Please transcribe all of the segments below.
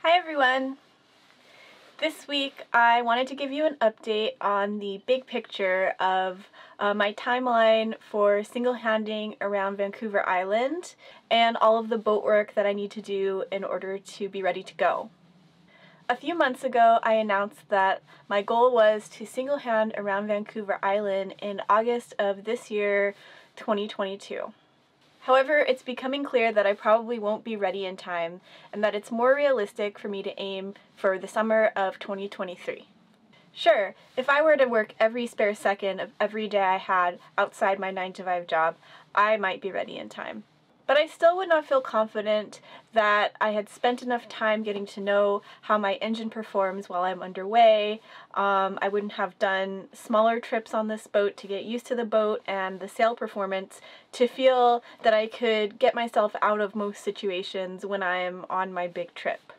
Hi everyone! This week I wanted to give you an update on the big picture of my timeline for single-handing around Vancouver Island and all of the boat work that I need to do in order to be ready to go. A few months ago I announced that my goal was to single-hand around Vancouver Island in August of this year, 2022. However, it's becoming clear that I probably won't be ready in time and that it's more realistic for me to aim for the summer of 2023. Sure, if I were to work every spare second of every day I had outside my 9-to-5 job, I might be ready in time. But I still would not feel confident that I had spent enough time getting to know how my engine performs while I'm underway. I wouldn't have done smaller trips on this boat to get used to the boat and the sail performance to feel that I could get myself out of most situations when I'm on my big trip.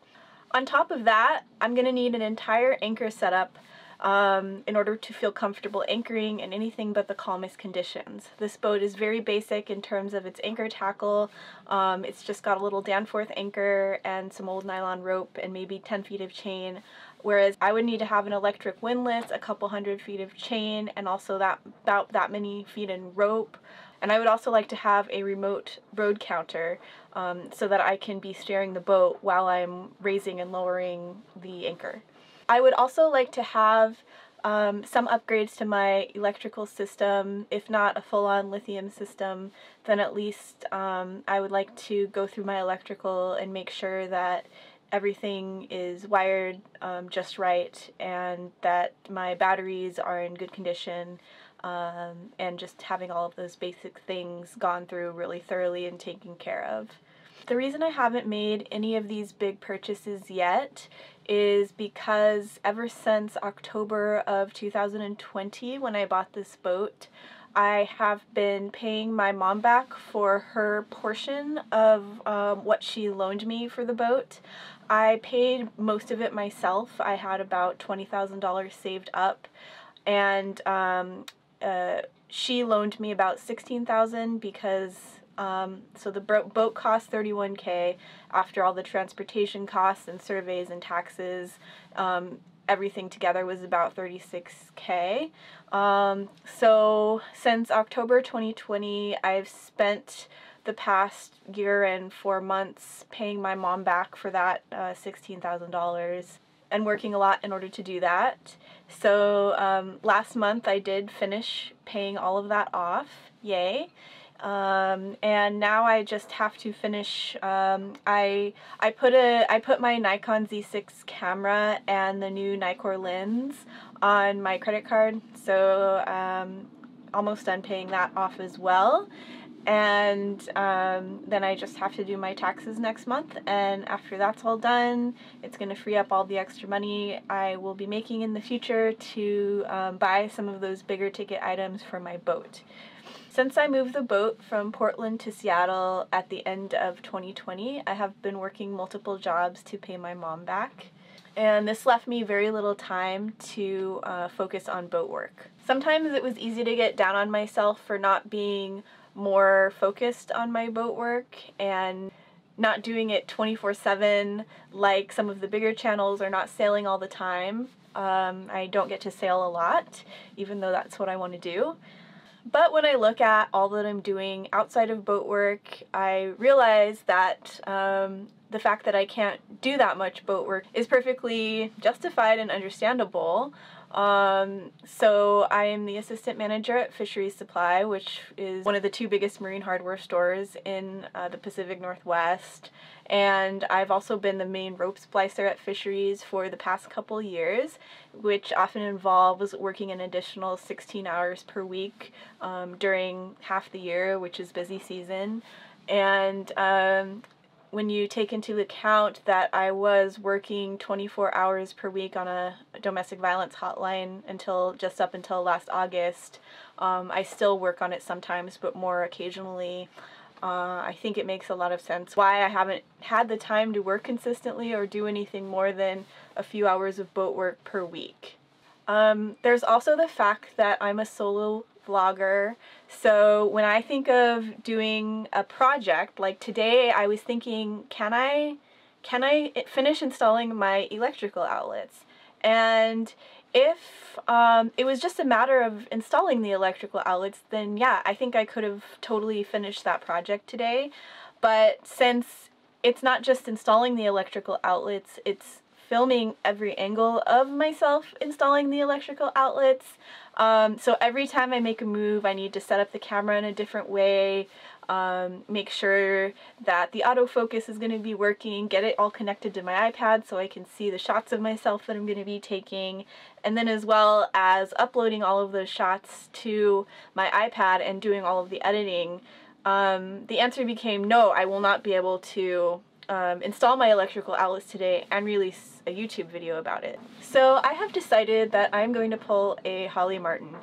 On top of that, I'm going to need an entire anchor setup in order to feel comfortable anchoring in anything but the calmest conditions. This boat is very basic in terms of its anchor tackle. It's just got a little Danforth anchor and some old nylon rope and maybe 10 feet of chain, whereas I would need to have an electric windlass, a couple 100 feet of chain, and also about that many feet in rope. And I would also like to have a remote road counter so that I can be steering the boat while I'm raising and lowering the anchor. I would also like to have some upgrades to my electrical system. If not a full-on lithium system, then at least I would like to go through my electrical and make sure that everything is wired just right and that my batteries are in good condition, and just having all of those basic things gone through really thoroughly and taken care of. The reason I haven't made any of these big purchases yet is because ever since October of 2020, when I bought this boat, I have been paying my mom back for her portion of what she loaned me for the boat. I paid most of it myself. I had about $20,000 saved up, and she loaned me about $16,000 because so the boat cost $31K after all the transportation costs and surveys and taxes. Everything together was about $36K. So since October 2020, I've spent the past year and 4 months paying my mom back for that $16,000 and working a lot in order to do that. So last month I did finish paying all of that off. Yay. And now I just have to finish. I put my Nikon Z6 camera and the new Nikkor lens on my credit card, so almost done paying that off as well. And then I just have to do my taxes next month, and after that's all done, it's going to free up all the extra money I will be making in the future to buy some of those bigger ticket items for my boat. Since I moved the boat from Portland to Seattle at the end of 2020, I have been working multiple jobs to pay my mom back, and this left me very little time to focus on boat work. Sometimes it was easy to get down on myself for not being more focused on my boat work and not doing it 24/7 like some of the bigger channels, or not sailing all the time. I don't get to sail a lot, even though that's what I want to do. But when I look at all that I'm doing outside of boat work, I realize that the fact that I can't do that much boat work is perfectly justified and understandable. So I am the assistant manager at Fisheries Supply, which is one of the 2 biggest marine hardware stores in the Pacific Northwest. And I've also been the main rope splicer at Fisheries for the past couple years, which often involves working an additional 16 hours per week during half the year, which is busy season. And when you take into account that I was working 24 hours per week on a domestic violence hotline just up until last August, I still work on it sometimes, but more occasionally. I think it makes a lot of sense why I haven't had the time to work consistently or do anything more than a few hours of boat work per week. There's also the fact that I'm a solo vlogger. So when I think of doing a project, like today I was thinking, can I finish installing my electrical outlets? And if it was just a matter of installing the electrical outlets, then yeah, I think I could have totally finished that project today. But since it's not just installing the electrical outlets, it's filming every angle of myself installing the electrical outlets. So every time I make a move, I need to set up the camera in a different way, make sure that the autofocus is going to be working, get it all connected to my iPad so I can see the shots of myself that I'm going to be taking, and then as well as uploading all of those shots to my iPad and doing all of the editing. The answer became no, I will not be able to install my electrical outlets today and release a YouTube video about it. So I have decided that I'm going to pull a Holly Martin.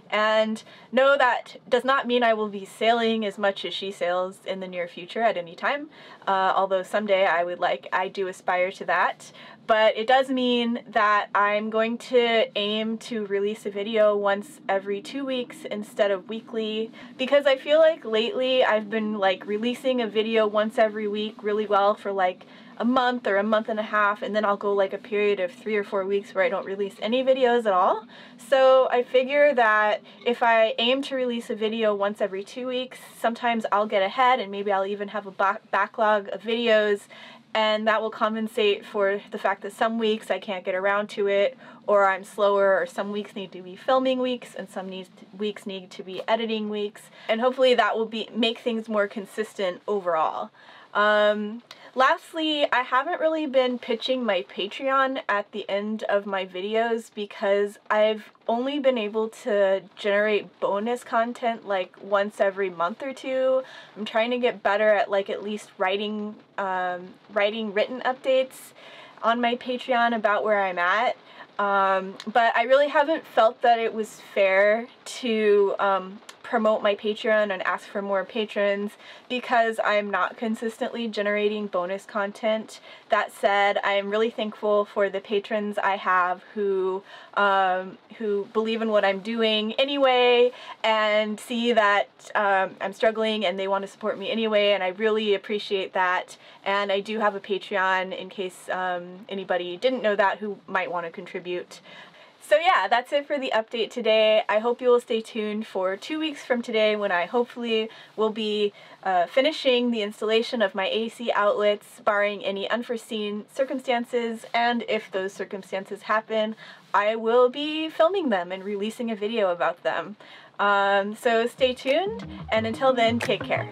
And no, that does not mean I will be sailing as much as she sails in the near future at any time, although someday I do aspire to that. But it does mean that I'm going to aim to release a video once every 2 weeks instead of weekly, because I feel like lately I've been like releasing a video once every week really well for like a month or a month and a half, and then I'll go like a period of 3 or 4 weeks where I don't release any videos at all. So I figure that if I aim to release a video once every 2 weeks, sometimes I'll get ahead and maybe I'll even have a backlog of videos, and that will compensate for the fact that some weeks I can't get around to it, or I'm slower, or some weeks need to be filming weeks and some weeks need to be editing weeks, and hopefully that will make things more consistent overall. Lastly, I haven't really been pitching my Patreon at the end of my videos because I've only been able to generate bonus content like once every month or two. I'm trying to get better at like at least writing written updates on my Patreon about where I'm at. But I really haven't felt that it was fair to promote my Patreon and ask for more patrons because I'm not consistently generating bonus content. That said, I'm really thankful for the patrons I have who believe in what I'm doing anyway and see that I'm struggling and they want to support me anyway, and I really appreciate that. And I do have a Patreon in case anybody didn't know that who might want to contribute. So yeah, that's it for the update today. I hope you will stay tuned for 2 weeks from today when I hopefully will be finishing the installation of my AC outlets, barring any unforeseen circumstances, and if those circumstances happen, I will be filming them and releasing a video about them. So stay tuned, and until then, take care.